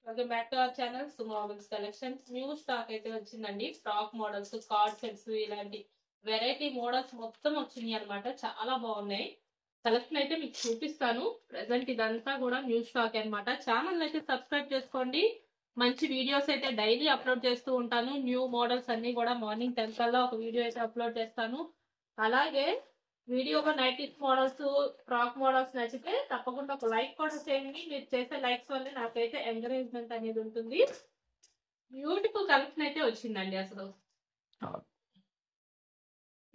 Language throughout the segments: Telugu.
Welcome back to our channel సుమోబిల్స్ కలెక్షన్స్. న్యూ స్టాక్ అయితే వచ్చిందండి. ఫ్రాక్ మోడల్స్, కార్డ్ సెట్స్, ఇలాంటి వెరైటీ మోడల్స్ మొత్తం వచ్చినాయి అనమాట. చాలా బాగున్నాయి. కలెక్షన్ అయితే మీకు చూపిస్తాను. ప్రెసెంట్ ఇదంతా కూడా న్యూ స్టాక్ అనమాట. ఛానల్ అయితే సబ్స్క్రైబ్ చేసుకోండి. మంచి వీడియోస్ అయితే డైలీ అప్లోడ్ చేస్తూ ఉంటాను. న్యూ మోడల్స్ అన్ని కూడా మార్నింగ్ 10 కల్లా ఒక వీడియో అయితే అప్లోడ్ చేస్తాను. అలాగే వీడియోలో నైటీస్ మోడల్స్, ఫ్రాక్ మోడల్స్ నచ్చితే తప్పకుండా ఒక లైక్ కూడా చేయండి. మీరు చేసే లైక్స్ వల్ల నాకైతే ఎంకరేజ్మెంట్ అనేది ఉంటుంది. బ్యూటిఫుల్ కలెక్షన్ అయితే వచ్చిందండి. అసలు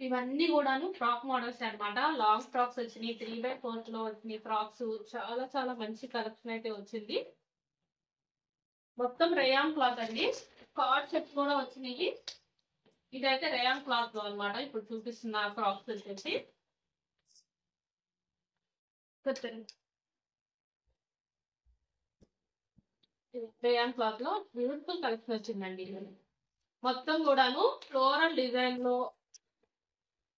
ఇవన్నీ కూడాను ఫ్రాక్ మోడల్స్ అన్నమాట. లాంగ్ ఫ్రాక్స్ వచ్చినాయి, 3x4 లో వచ్చినాయి ఫ్రాక్స్. చాలా చాలా మంచి కలెక్షన్ అయితే వచ్చింది. మొత్తం రేయాన్ క్లాత్ అండి. కార్డ్ సెట్స్ కూడా వచ్చినాయి. ఇదైతే రేయాన్ క్లాత్ లో అనమాట. ఇప్పుడు చూపిస్తున్న ఫ్రాక్స్ వచ్చేసి రేయాన్ క్లాత్ లో బ్యూటిఫుల్ కలెక్షన్ వచ్చిందండి. మొత్తం కూడాను ఫ్లోరల్ డిజైన్ లో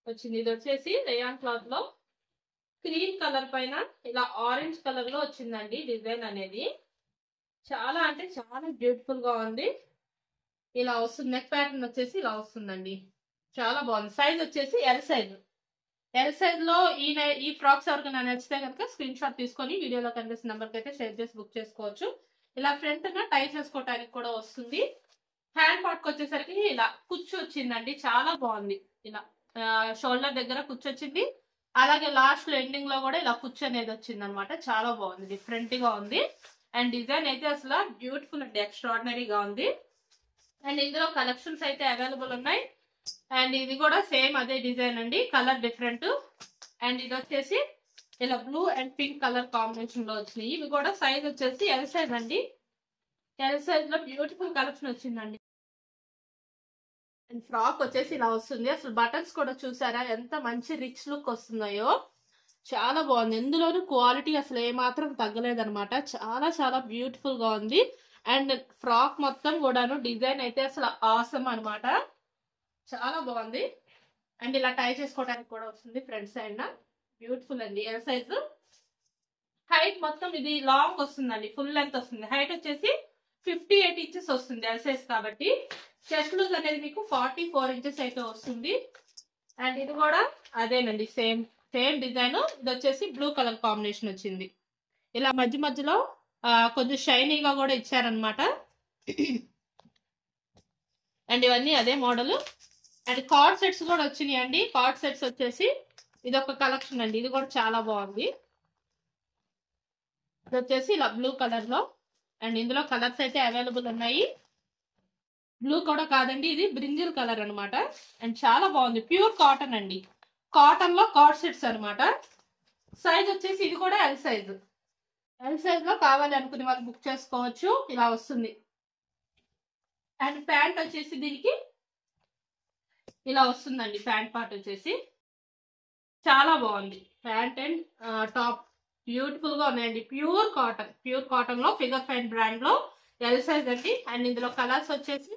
వచ్చింది. ఇది వచ్చేసి రేయాన్ క్లాత్ లో క్రీమ్ కలర్ పైన ఇలా ఆరెంజ్ కలర్ లో వచ్చిందండి డిజైన్ అనేది. చాలా అంటే చాలా బ్యూటిఫుల్ గా ఉంది. ఇలా వస్తుంది. నెక్ ప్యాటర్న్ వచ్చేసి ఇలా వస్తుందండి. చాలా బాగుంది. సైజ్ వచ్చేసి ఎల్ సైజ్. ఎల్ సైజ్ లో ఈ ఫ్రాక్స్ ఎవరికైనా నచ్చితే కనుక స్క్రీన్ షాట్ తీసుకొని వీడియోలో కనిపిస్తున్న నెంబర్కి అయితే షేర్ చేసి బుక్ చేసుకోవచ్చు. ఇలా ఫ్రంట్ గా టై చేసుకోవడానికి కూడా వస్తుంది. హ్యాండ్ పార్ట్ వచ్చేసరికి ఇలా కుచ్చు వచ్చిందండి. చాలా బాగుంది. ఇలా షోల్డర్ దగ్గర కుచ్చు వచ్చింది. అలాగే లాస్ట్ లో ఎండింగ్ లో కూడా ఇలా కుచ్చు అనేది వచ్చింది అనమాట. చాలా బాగుంది. డిఫరెంట్ గా ఉంది. అండ్ డిజైన్ అయితే అసలు బ్యూటిఫుల్ అండి. ఎక్స్ట్రాడినరీగా ఉంది. అండ్ ఇందులో కలెక్షన్స్ అయితే అవైలబుల్ ఉన్నాయి. అండ్ ఇది కూడా సేమ్ అదే డిజైన్ అండి. Colour different. అండ్ ఇది వచ్చేసి ఇలా blue and pink colour combination లో వచ్చినాయి. ఇవి కూడా సైజ్ వచ్చేసి ఎల్ సైజ్ అండి. ఎల్ సైజ్ లో బ్యూటిఫుల్ కలెక్షన్ వచ్చిందండి. అండ్ ఫ్రాక్ వచ్చేసి ఇలా వస్తుంది. అసలు బటన్స్ కూడా చూసారా ఎంత మంచి రిచ్ లుక్ వస్తున్నాయో. చాలా బాగుంది. ఎందులోనూ క్వాలిటీ అసలు ఏమాత్రం తగ్గలేదన్నమాట. చాలా చాలా బ్యూటిఫుల్ గా ఉంది. అండ్ ఫ్రాక్ మొత్తం కూడాను డిజైన్ అయితే అసలు ఆసమ్ అనమాట. చాలా బాగుంది. అండ్ ఇలా టై చేసుకోవడానికి కూడా వస్తుంది ఫ్రంట్ సైడ్. బ్యూటిఫుల్ అండి. L size. హైట్ మొత్తం ఇది లాంగ్ వస్తుందండి. ఫుల్ లెంత్ వస్తుంది. హైట్ వచ్చేసి 58 ఇంచెస్ వస్తుంది ఎల్ సైజ్ కాబట్టి. చెస్ట్ లూజ్ అనేది మీకు 44 ఇంచెస్ అయితే వస్తుంది. అండ్ ఇది కూడా అదేనండి. Same design. ఇది వచ్చేసి బ్లూ కలర్ కాంబినేషన్ వచ్చింది. ఇలా మధ్య మధ్యలో కొంచెం షైనీగా కూడా ఇచ్చారనమాట. అండ్ ఇవన్నీ అదే మోడల్. అండ్ కార్డ్ సెట్స్ కూడా వచ్చినాయి అండి. కార్డ్ సెట్స్ వచ్చేసి ఇది ఒక కలెక్షన్ అండి. ఇది కూడా చాలా బాగుంది. ఇది వచ్చేసి ఇలా బ్లూ కలర్ లో. అండ్ ఇందులో కలర్స్ అయితే అవైలబుల్ ఉన్నాయి. బ్లూ కూడా కాదండి, ఇది బ్రింజల్ కలర్ అనమాట. అండ్ చాలా బాగుంది. ప్యూర్ కాటన్ అండి. కాటన్ లో కార్డ్ సెట్స్ అనమాట. సైజ్ వచ్చేసి ఇది కూడా ఎల్ సైజ్. ఎల్ సైజ్ లో కావాలి అనుకునే వాళ్ళు బుక్ చేసుకోవచ్చు. ఇలా వస్తుంది. అండ్ ప్యాంట్ వచ్చేసి దీనికి ఇలా వస్తుందండి. ప్యాంట్ పార్ట్ వచ్చేసి చాలా బాగుంది. ప్యాంట్ అండ్ టాప్ బ్యూటిఫుల్ గా ఉన్నాయండి. ప్యూర్ కాటన్ లో ఫిగర్ ఫైన్ బ్రాండ్ లో ఎల్ సైజ్ అండి. అండ్ ఇందులో కలర్స్ వచ్చేసి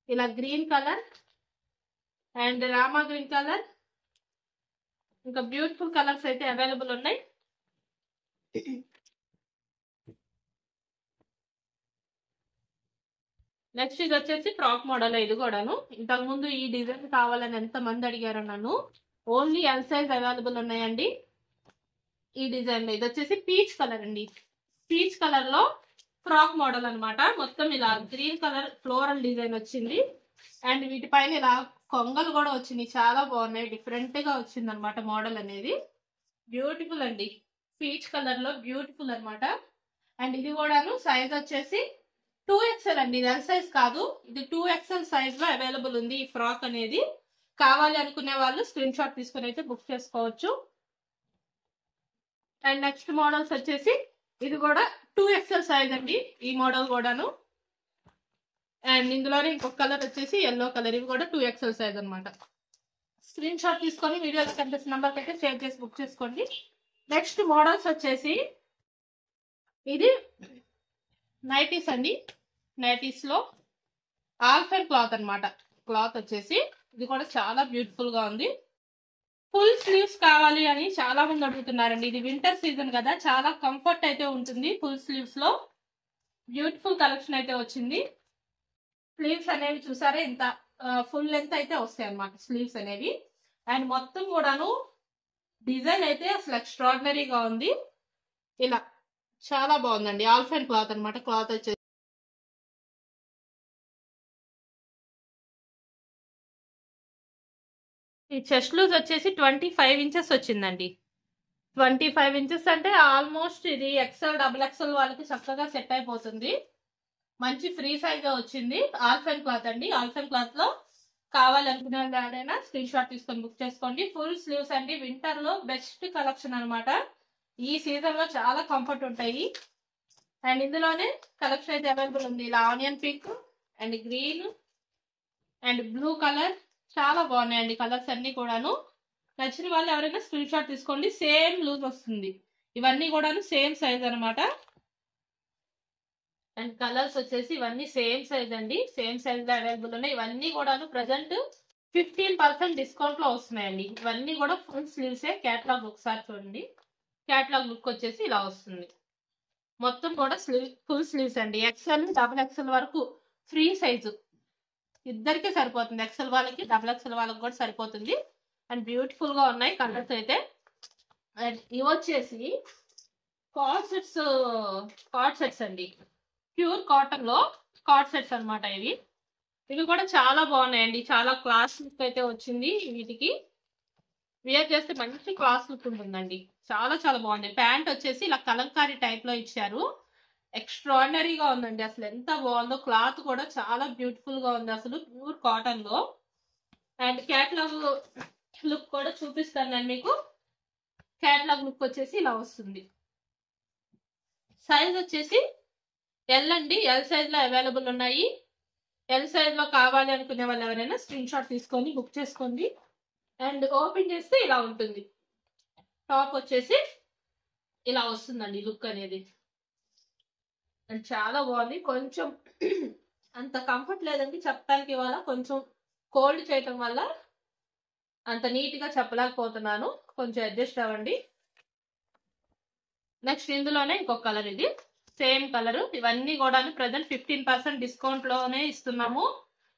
ఇలా green colour and Rama green colour, ఇంకా బ్యూటిఫుల్ కలర్స్ అయితే అవైలబుల్ ఉన్నాయి. నెక్స్ట్ ఇది వచ్చేసి ఫ్రాక్ మోడల్. ఇది కూడాను ఇంతకు ముందు ఈ డిజైన్ కావాలని ఎంత మంది అడిగారు నన్ను. ఓన్లీ ఎల్ సైజ్ అవైలబుల్ ఉన్నాయండి. ఈ డిజైన్ లో ఇది వచ్చేసి పీచ్ కలర్ అండి. పీచ్ కలర్ లో ఫ్రాక్ మోడల్ అనమాట. మొత్తం ఇలా గ్రీన్ కలర్ ఫ్లోరల్ డిజైన్ వచ్చింది. అండ్ వీటిపైన ఇలా కొంగలు కూడా వచ్చినాయి. చాలా బాగున్నాయి. డిఫరెంట్ గా వచ్చింది అనమాట మోడల్ అనేది. బ్యూటిఫుల్ అండి. పీచ్ కలర్ లో బ్యూటిఫుల్ అనమాట. అండ్ ఇది కూడాను సైజ్ వచ్చేసి 2XL అండి. ఇది ఎల్ సైజ్ కాదు. ఇది 2XL సైజ్ లో అవైలబుల్ ఉంది ఈ ఫ్రాక్ అనేది. కావాలి అనుకునే వాళ్ళు స్క్రీన్ షాట్ తీసుకుని అయితే బుక్ చేసుకోవచ్చు. అండ్ నెక్స్ట్ మోడల్స్ వచ్చేసి ఇది కూడా 2XL సైజ్ అండి. ఈ మోడల్ కూడాను. అండ్ ఇందులోనే ఇంకొక కలర్ వచ్చేసి ఎల్లో కలర్. ఇవి కూడా 2XL సైజ్ అనమాట. స్క్రీన్ షాట్ తీసుకొని వీడియోలో కనిపిస్తున్న నెంబర్కి అయితే షేర్ చేసి బుక్ చేసుకోండి. నెక్స్ట్ మోడల్స్ వచ్చేసి ఇది నైటీస్ అండి. నైటీస్ లో ఆల్ఫైన్ క్లాత్ అనమాట. క్లాత్ వచ్చేసి ఇది కూడా చాలా బ్యూటిఫుల్ గా ఉంది. ఫుల్ స్లీవ్స్ కావాలి అని చాలా మంది అడుగుతున్నారండి. ఇది వింటర్ సీజన్ కదా, చాలా కంఫర్ట్ అయితే ఉంటుంది ఫుల్ స్లీవ్స్ లో. బ్యూటిఫుల్ కలెక్షన్ అయితే వచ్చింది. స్లీవ్స్ అనేవి చూసారా ఇంత ఫుల్ లెంత్ అయితే వస్తాయి అన్నమాట స్లీవ్స్ అనేవి. అండ్ మొత్తం కూడాను డిజైన్ అయితే అసలు ఎక్స్ట్రాడినరీగా ఉంది. ఇలా చాలా బాగుందండి. ఆల్ఫైన్ క్లాత్ అనమాట. క్లాత్ వచ్చేసి ఈ చెస్ట్ లూజ్ వచ్చేసి 25 ఇంచెస్ వచ్చిందండి. 25 ఇంచెస్ అంటే ఆల్మోస్ట్ ఇది ఎక్సెల్ డబుల్ ఎక్సెల్ వాళ్ళకి చక్కగా సెట్ అయిపోతుంది. మంచి ఫ్రీ సైజ్ వచ్చింది. ఆల్ఫైన్ క్లాత్ అండి. ఆల్ఫైన్ క్లాత్ లో కావాలనుకునే వాళ్ళైనా స్క్రీన్ షాట్ తీసుకొని బుక్ చేసుకోండి. ఫుల్ స్లీవ్స్ అండి. వింటర్ లో బెస్ట్ కలెక్షన్ అనమాట. ఈ సీజన్ లో చాలా కంఫర్ట్ ఉంటాయి. అండ్ ఇందులోనే కలెక్షన్ అయితే అవైలబుల్ ఉంది. ఇలా onion pink and green and blue colour చాలా బాగున్నాయండి కలర్స్ అన్ని కూడాను. నచ్చిన వాళ్ళు ఎవరైనా స్క్రీన్ షాట్ తీసుకోండి. సేమ్ లూజ్ వస్తుంది. ఇవన్నీ కూడాను సేమ్ సైజ్ అనమాట. అండ్ కలర్స్ వచ్చేసి ఇవన్నీ సేమ్ సైజ్ అండి. సేమ్ సైజ్ లో అవైలబుల్ ఉన్నాయి. ఇవన్నీ కూడాను ప్రజెంట్ 15% డిస్కౌంట్ లో వస్తున్నాయండి. ఇవన్నీ కూడా ఫుల్ స్లీవ్స్. క్యాటలాగ్ ఒకసారి చూడండి. క్యాటలాగ్ లుక్ వచ్చేసి ఇలా వస్తుంది. మొత్తం కూడా ఫుల్ స్లీవ్స్ అండి. ఎక్సెల్ డబుల్ ఎక్సెల్ వరకు ఫ్రీ సైజు ఇద్దరికి సరిపోతుంది. ఎక్సెల్ వాళ్ళకి డబుల్ ఎక్సెల్ వాళ్ళకి కూడా సరిపోతుంది. అండ్ బ్యూటిఫుల్ గా ఉన్నాయి కలర్స్ అయితే. అండ్ ఇవి వచ్చేసి కార్డ్ సెట్స్ అండి. ప్యూర్ కాటన్ లో కార్డ్ సెట్స్ అనమాట. ఇవి కూడా చాలా బాగున్నాయండి. చాలా క్లాస్ లుక్ అయితే వచ్చింది. వీటికి వేర్ చేస్తే మంచి క్లాస్ లుక్ ఉంటుందండి. చాలా చాలా బాగుంది. ప్యాంట్ వచ్చేసి ఇలా కలంకారీ టైప్ లో ఇచ్చారు. ఎక్స్ట్రాడినరీగా ఉందండి. అసలు ఎంత బాగుందో. క్లాత్ కూడా చాలా బ్యూటిఫుల్ గా ఉంది అసలు ప్యూర్ కాటన్ లో. అండ్ క్యాటలాగ్ లుక్ కూడా చూపిస్తాను నేను మీకు. క్యాటలాగ్ లుక్ వచ్చేసి ఇలా వస్తుంది. సైజ్ వచ్చేసి ఎల్ అండి. ఎల్ సైజ్ లో అవైలబుల్ ఉన్నాయి. ఎల్ సైజ్ లో కావాలి అనుకునే వాళ్ళు ఎవరైనా స్క్రీన్ షాట్ తీసుకొని బుక్ చేసుకోండి. అండ్ ఓపెన్ చేస్తే ఇలా ఉంటుంది. టాప్ వచ్చేసి ఇలా వస్తుందండి లుక్ అనేది. అండ్ చాలా బాగుంది. కొంచెం అంత కంఫర్ట్ లేదండి చెప్పడానికి. ఇవాళ కొంచెం కోల్డ్ చేయటం వల్ల అంత నీట్ గా చెప్పలేకపోతున్నాను. కొంచెం అడ్జస్ట్ అవ్వండి. నెక్స్ట్ ఇందులోనే ఇంకొక కలర్. ఇది సేమ్ కలర్. ఇవన్నీ కూడా ప్రజెంట్ 15% డిస్కౌంట్ లోనే ఇస్తున్నాము.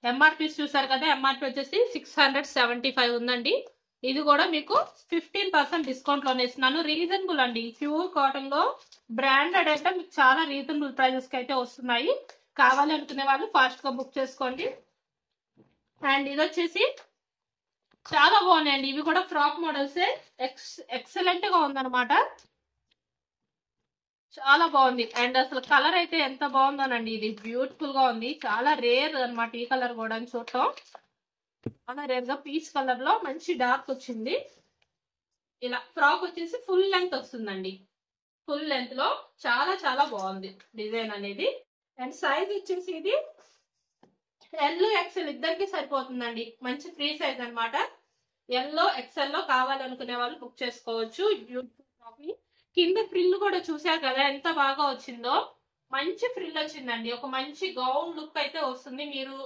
ఎంఆర్పీ చూసారు కదా. ఎంఆర్పీ వచ్చేసి 675 ఉందండి. ఇది కూడా మీకు 15% డిస్కౌంట్ లోనే ఇస్తున్నాను. రీజనబుల్ అండి. ప్యూర్ కాటన్ లో బ్రాండెడ్ అంటే మీకు చాలా రీజనబుల్ ప్రైజెస్ కి అయితే వస్తున్నాయి. కావాలి అనుకునే వాళ్ళు ఫాస్ట్ గా బుక్ చేసుకోండి. అండ్ ఇది వచ్చేసి చాలా బాగున్నాయండి. ఇవి కూడా ఫ్రాక్ మోడల్స్. ఎక్సలెంట్ గా ఉందన్నమాట. చాలా బాగుంది. అండ్ అసలు కలర్ అయితే ఎంత బాగుందోనండి. ఇది బ్యూటిఫుల్ గా ఉంది. చాలా రేర్ అనమాట ఈ కలర్ కూడా చూడటం. చాలా రేర్ గా పీచ్ కలర్ లో మంచి డార్క్ వచ్చింది. ఇలా ఫ్రాక్ వచ్చేసి ఫుల్ లెంత్ వస్తుందండి. ఫుల్ లెంత్ లో చాలా చాలా బాగుంది డిజైన్ అనేది. అండ్ సైజ్ వచ్చేసి ఇది ఎల్ ఎక్సెల్ ఇద్దరికి సరిపోతుందండి. మంచి ఫ్రీ సైజ్ అనమాట. ఎల్లో ఎక్సెల్ లో కావాలనుకునే వాళ్ళు బుక్ చేసుకోవచ్చు. Beautiful copy. కింద ఫ్రిల్ కూడా చూసారు కదా ఎంత బాగా వచ్చిందో. మంచి ఫ్రిల్ వచ్చిందండి. ఒక మంచి గౌన్ లుక్ అయితే వస్తుంది. మీరు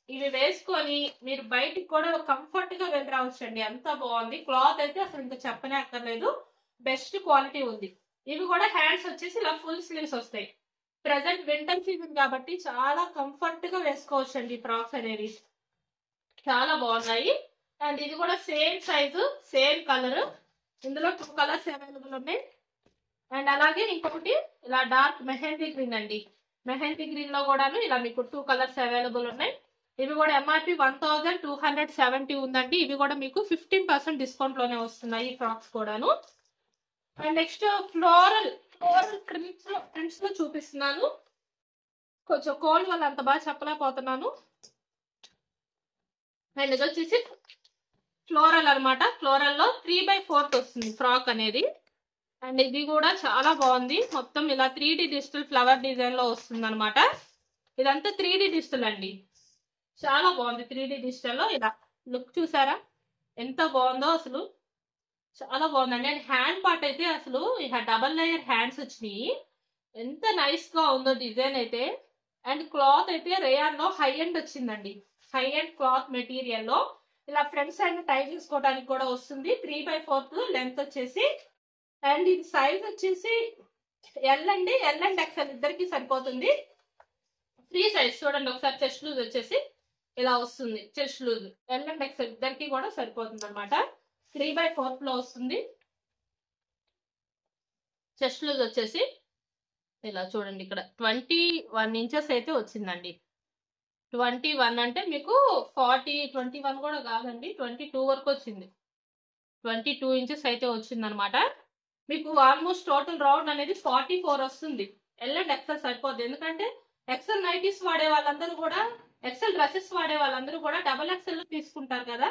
ఇవి వేసుకొని మీరు బయటికి కూడా కంఫర్ట్ గా వెళ్ళి రావచ్చండి. ఎంత బాగుంది. క్లాత్ అయితే అసలు ఇంకా చెప్పనే అక్కర్లేదు. బెస్ట్ క్వాలిటీ ఉంది. ఇవి కూడా హ్యాండ్స్ వచ్చేసి ఇలా ఫుల్ స్లీవ్స్ వస్తాయి. ప్రెసెంట్ వింటర్ సీజన్ కాబట్టి చాలా కంఫర్ట్ గా వేసుకోవచ్చు అండి ఫ్రాక్స్ అనేవి. చాలా బాగున్నాయి. అండ్ ఇది కూడా సేమ్ సైజు సేమ్ కలర్. ఇందులో 2 కలర్స్ అవైలబుల్ ఉన్నాయి. అండ్ అలాగే ఇంకొకటి ఇలా డార్క్ మెహందీ గ్రీన్ అండి. మెహందీ గ్రీన్ లో కూడాను ఇలా మీకు 2 కలర్స్ అవైలబుల్ ఉన్నాయి. ఇవి కూడా ఎంఆర్పి 1270 ఉందండి. ఇవి కూడా మీకు 15% డిస్కౌంట్ లోనే వస్తున్నాయి ఈ ఫ్రాక్స్ కూడాను. అండ్ నెక్స్ట్ ఫ్లోరల్ ప్రింట్స్ లో చూపిస్తున్నాను. కొంచెం కోల్డ్ వల్ల అంత బాగా చెప్పలేకపోతున్నాను. అండ్ ఇది వచ్చేసి ఫ్లోరల్ అనమాట. ఫ్లోరల్ లో 3/4 వస్తుంది ఫ్రాక్ అనేది. అండ్ ఇది కూడా చాలా బాగుంది. మొత్తం ఇలా 3D డిజిటల్ ఫ్లవర్ డిజైన్ లో వస్తుంది అనమాట. ఇదంతా 3D డిజిటల్ అండి. చాలా బాగుంది. 3D డిజిటల్ లో ఇలా లుక్ చూసారా ఎంత బాగుందో అసలు. చాలా బాగుందండి. అండ్ హ్యాండ్ పార్ట్ అయితే అసలు ఇక డబల్ లేయర్ హ్యాండ్స్ వచ్చినాయి. ఎంత నైస్ గా ఉందో డిజైన్ అయితే. అండ్ క్లాత్ అయితే రేయాన్ లో హై ఎండ్ వచ్చిందండి. హై ఎండ్ క్లాత్ మెటీరియల్ లో ఇలా ఫ్రంట్ సైడ్ టై చేసుకోవడానికి కూడా వస్తుంది. 3/4 లెంత్ వచ్చేసి. అండ్ ఇది సైజ్ వచ్చేసి ఎల్ అండి. ఎల్ అండ్ ఎక్స్ఎల్ ఇద్దరికి సరిపోతుంది. ఫ్రీ సైజ్ చూడండి ఒకసారి. చెస్ట్ లూజ్ వచ్చేసి ఇలా వస్తుంది. Chest loose L and XL ఇద్దరికి కూడా సరిపోతుంది అనమాట. 3/4 లో వస్తుంది. చెస్ట్ లూజ్ వచ్చేసి ఇలా చూడండి, ఇక్కడ 21 ఇంచెస్ అయితే వచ్చిందండి. 21 అంటే మీకు 21 కూడా కాదండి, 22 వరకు వచ్చింది. 22 ఇంచెస్ అయితే వచ్చింది అనమాట. మీకు ఆల్మోస్ట్ టోటల్ రౌండ్ అనేది 44 వస్తుంది. ఎల్ అండ్ ఎక్సెల్ సరిపోద్ది. ఎందుకంటే ఎక్సెల్ నైటీస్ వాడే వాళ్ళందరూ కూడా, ఎక్సెల్ డ్రెస్సెస్ వాడే వాళ్ళందరూ కూడా డబల్ ఎక్సెల్ తీసుకుంటారు కదా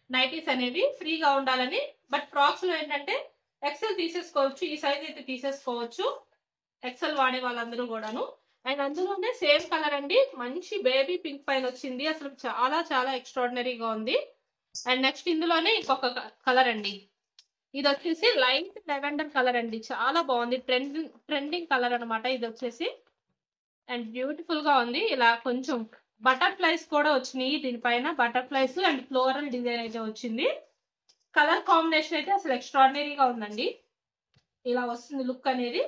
నైటీస్ అనేవి ఫ్రీగా ఉండాలని. బట్ ఫ్రాక్స్ లో ఏంటంటే ఎక్సెల్ తీసేసుకోవచ్చు, ఈ సైజ్ అయితే తీసేసుకోవచ్చు ఎక్సెల్ వాడే వాళ్ళందరూ కూడాను. అండ్ అందులోనే సేమ్ కలర్ అండి, మంచి బేబీ పింక్ పైన వచ్చింది. అసలు చాలా చాలా ఎక్స్ట్రాడినరీగా ఉంది. అండ్ నెక్స్ట్ ఇందులోనే ఇంకొక కలర్ అండి, ఇది వచ్చేసి లైట్ లెవెండర్ కలర్ అండి. చాలా బాగుంది, ట్రెండింగ్ కలర్ అనమాట ఇది వచ్చేసి. అండ్ బ్యూటిఫుల్ గా ఉంది. ఇలా కొంచెం బటర్ఫ్లైస్ కూడా వచ్చినాయి దీనిపైన, బటర్ఫ్లైస్ అండ్ ఫ్లోరల్ డిజైన్ అయితే వచ్చింది. కలర్ కాంబినేషన్ అయితే అసలు ఎక్స్ట్రాడినరీగా ఉందండి. ఇలా వస్తుంది లుక్ అనేది,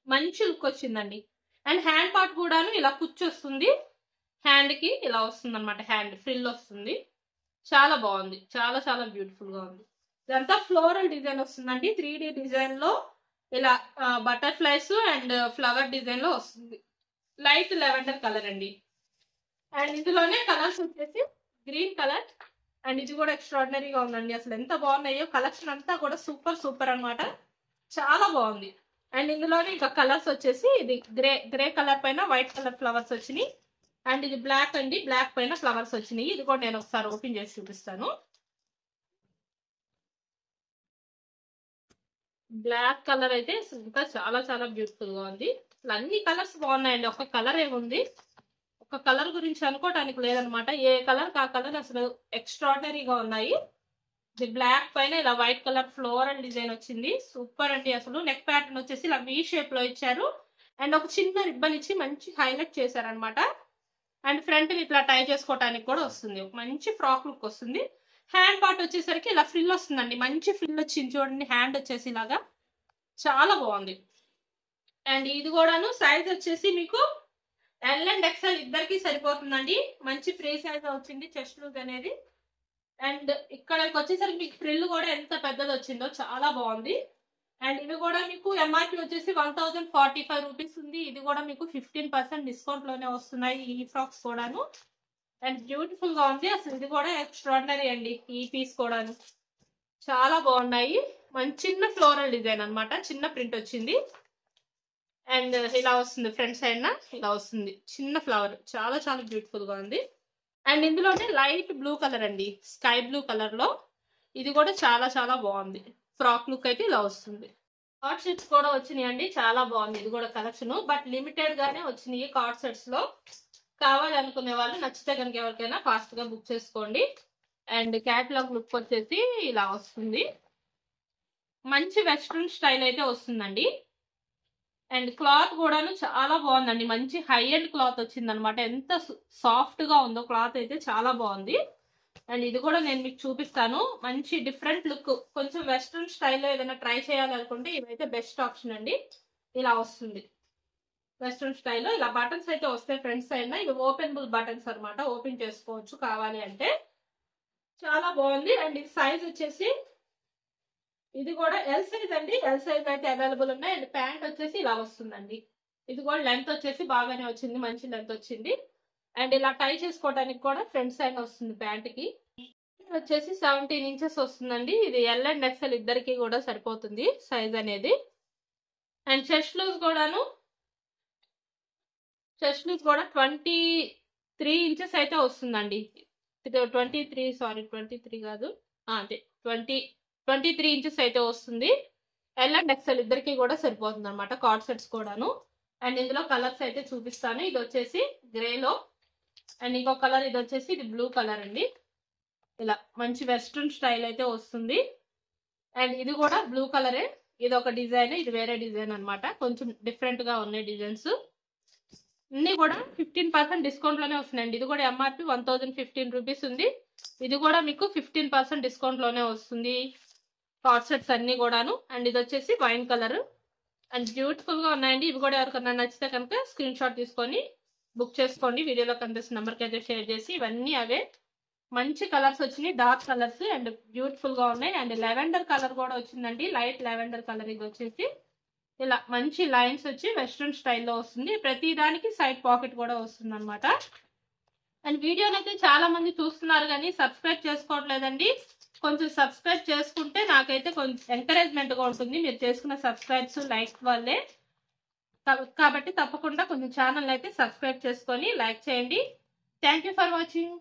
మంచి లుక్ వచ్చిందండి. అండ్ హ్యాండ్ పార్ట్ కూడాను ఇలా వస్తుంది, హ్యాండ్ కి ఇలా వస్తుంది అనమాట. హ్యాండ్ ఫ్రిల్ వస్తుంది. చాలా బాగుంది, చాలా చాలా బ్యూటిఫుల్ గా ఉంది. ఇదంతా ఫ్లోరల్ డిజైన్ వస్తుందండి. 3D డిజైన్ లో ఇలా బటర్ఫ్లైస్ అండ్ ఫ్లవర్ డిజైన్ లో వస్తుంది. లైట్ లెవెండర్ కలర్ అండి. అండ్ ఇందులోనే కలర్స్ వచ్చేసి గ్రీన్ కలర్, అండ్ ఇది కూడా ఎక్స్ట్రాడినరీగా ఉందండి. అసలు ఎంత బాగున్నాయో, కలెక్షన్ అంతా కూడా సూపర్ సూపర్ అనమాట. చాలా బాగుంది. అండ్ ఇందులోనే ఇంకా కలర్స్ వచ్చేసి ఇది గ్రే కలర్ పైన వైట్ కలర్ ఫ్లవర్స్ వచ్చినాయి. అండ్ ఇది బ్లాక్ అండి, బ్లాక్ పైన ఫ్లవర్స్ వచ్చినాయి. ఇది కూడా నేను ఒకసారి ఓపెన్ చేసి చూపిస్తాను. బ్లాక్ కలర్ అయితే ఇంకా చాలా చాలా బ్యూటిఫుల్ గా ఉంది. అసలు అన్ని కలర్స్ బాగున్నాయండి, ఒక కలర్ ఏముంది, ఒక కలర్ గురించి అనుకోవటానికి లేదనమాట. ఏ కలర్ ఆ కలర్ అసలు ఎక్స్ట్రాడినరీగా ఉన్నాయి. ఇది బ్లాక్ పైన ఇలా వైట్ కలర్ ఫ్లోరల్ డిజైన్ వచ్చింది. సూపర్ అండి. అసలు నెక్ ప్యాటర్న్ వచ్చేసి ఇలా వీ షేప్ లో ఇచ్చారు. అండ్ ఒక చిన్న రిబ్బన్ ఇచ్చి మంచి హైలైట్ చేశారనమాట. అండ్ ఫ్రంట్ ఇట్లా టై చేసుకోవడానికి కూడా వస్తుంది. ఒక మంచి ఫ్రాక్ లుక్ వస్తుంది. హ్యాండ్ పార్ట్ వచ్చేసరికి ఇలా ఫ్రిల్ వస్తుందండి, మంచి ఫ్రిల్ వచ్చింది చూడండి. హ్యాండ్ వచ్చేసి ఇలాగా చాలా బాగుంది. అండ్ ఇది కూడాను సైజ్ వచ్చేసి మీకు ఎల్ అండ్ ఎక్సెల్ ఇద్దరికి సరిపోతుందండి. మంచి ఫ్రీ సైజ్ వచ్చింది చెస్ట్ లూజ్ అనేది. అండ్ ఇక్కడికి వచ్చేసరికి మీకు ఫ్రిల్ కూడా ఎంత పెద్దది వచ్చిందో చాలా బాగుంది. అండ్ ఇవి కూడా మీకు ఎంఆర్పి వచ్చేసి 1045 రూపీస్ ఉంది. ఇది కూడా మీకు 15% డిస్కౌంట్ లోనే వస్తున్నాయి ఈ ఫ్రాక్స్ కూడాను. అండ్ బ్యూటిఫుల్ గా ఉంది. అసలు ఇది కూడా ఎక్స్ట్రాడినరీ అండి. ఈ పీస్ కూడాను చాలా బాగున్నాయి. మంచి చిన్న ఫ్లోరల్ డిజైన్ అనమాట, చిన్న ప్రింట్ వచ్చింది. అండ్ ఇలా వస్తుంది ఫ్రంట్ సైడ్ న ఇలా వస్తుంది చిన్న ఫ్లవర్, చాలా చాలా బ్యూటిఫుల్ గా ఉంది. అండ్ ఇందులోనే లైట్ బ్లూ కలర్ అండి, స్కై బ్లూ కలర్ లో ఇది కూడా చాలా చాలా బాగుంది. ఫ్రాక్ లుక్ అయితే ఇలా వస్తుంది. కార్డ్ సెట్స్ కూడా వచ్చినాయి అండి, చాలా బాగుంది. ఇది కూడా కలెక్షన్, బట్ లిమిటెడ్ గానే వచ్చినాయి కార్డ్ సెట్స్ లో. కావాలి అనుకునే వాళ్ళు నచ్చితే కనుక ఎవరికైనా ఫాస్ట్ గా బుక్ చేసుకోండి. అండ్ క్యాటలాగ్ లుక్ వచ్చేసి ఇలా వస్తుంది. మంచి వెస్ట్రన్ స్టైల్ అయితే వస్తుందండి. అండ్ క్లాత్ కూడాను చాలా బాగుందండి, మంచి హై ఎండ్ క్లాత్ వచ్చింది అనమాట. ఎంత సాఫ్ట్ గా ఉందో క్లాత్ అయితే చాలా బాగుంది. అండ్ ఇది కూడా నేను మీకు చూపిస్తాను. మంచి డిఫరెంట్ లుక్, కొంచెం వెస్ట్రన్ స్టైల్లో ఏదైనా ట్రై చేయాలనుకుంటే ఇవైతే బెస్ట్ ఆప్షన్ అండి. ఇలా వస్తుంది వెస్ట్రన్ స్టైల్లో. ఇలా బటన్స్ అయితే వస్తాయి ఫ్రంట్ సైడ్ న. ఇవి ఓపెనబుల్ బటన్స్ అనమాట, ఓపెన్ చేసుకోవచ్చు కావాలి అంటే. చాలా బాగుంది. అండ్ ఇది సైజ్ వచ్చేసి ఇది కూడా ఎల్ సైజ్ అండి. ఎల్ సైజ్ అయితే అవైలబుల్ ఉన్నాయి. అండ్ ప్యాంట్ వచ్చేసి ఇలా వస్తుందండి. ఇది కూడా లెంత్ వచ్చేసి బాగానే వచ్చింది, మంచి లెంత్ వచ్చింది. అండ్ ఇలా టై చేసుకోవడానికి కూడా ఫ్రంట్ సైడ్ వస్తుంది. ప్యాంట్ కి వచ్చేసి 17 ఇంచెస్ వస్తుందండి. ఇది ఎల్ అండ్ ఎక్సెల్ ఇద్దరికి కూడా సరిపోతుంది సైజ్ అనేది. అండ్ చెస్ట్ లూజ్ కూడాను, చెస్ట్ లూజ్ కూడా 23 ఇంచెస్ అయితే వస్తుందండి. 23 కాదు, అదే 23 ఇంచెస్ అయితే వస్తుంది. ఎల్ అండ్ ఎక్సెల్ ఇద్దరికి కూడా సరిపోతుంది అనమాట కార్డ్ సెట్స్ కూడాను. అండ్ ఇందులో కలర్స్ అయితే చూపిస్తాను. ఇది వచ్చేసి గ్రేలో, అండ్ ఇంకో కలర్ ఇది వచ్చేసి ఇది బ్లూ కలర్ అండి. ఇలా మంచి వెస్ట్రన్ స్టైల్ అయితే వస్తుంది. అండ్ ఇది కూడా బ్లూ కలరే. ఇది ఒక డిజైన్, ఇది వేరే డిజైన్ అనమాట. కొంచెం డిఫరెంట్ గా ఉన్నాయి డిజైన్స్. అన్ని కూడా 15% డిస్కౌంట్ లోనే వస్తున్నాయండి. ఇది కూడా ఎంఆర్పి 1015 రూపీస్ ఉంది. ఇది కూడా మీకు 15% డిస్కౌంట్ లోనే వస్తుంది కార్డ్ సెట్స్ అన్ని కూడాను. అండ్ ఇది వచ్చేసి వైన్ కలర్. అండ్ బ్యూటిఫుల్ గా ఉన్నాయండి. ఇవి కూడా ఎవరికైనా నచ్చితే కనుక స్క్రీన్ షాట్ తీసుకొని బుక్ చేసుకోండి. వీడియోలో కనిపిస్తున్న నెంబర్కి అయితే షేర్ చేసి. ఇవన్నీ అవే మంచి కలర్స్ వచ్చినాయి, డార్క్ కలర్స్ అండ్ బ్యూటిఫుల్ గా ఉన్నాయి. అండ్ లెవెండర్ కలర్ కూడా వచ్చిందండి, లైట్ లెవెండర్ కలర్. ఇది వచ్చేసి ఇలా మంచి లైన్స్ వచ్చి వెస్ట్రన్ స్టైల్లో వస్తుంది. ప్రతి దానికి సైడ్ పాకెట్ కూడా వస్తుంది అనమాట. అండ్ వీడియోని అయితే చాలా మంది చూస్తున్నారు కానీ సబ్స్క్రైబ్ చేసుకోవట్లేదండి. కొంచెం సబ్స్క్రైబ్ చేసుకుంటే నాకైతే కొంచెం ఎంకరేజ్మెంట్ గా ఉంటుంది. మీరు చేసుకున్న సబ్స్క్రైబ్స్ లైక్ వల్లే, కాబట్టి తప్పకుండా కొంచెం ఛానల్ అయితే సబ్స్క్రైబ్ చేసుకొని లైక్ చేయండి. Thank you for watching.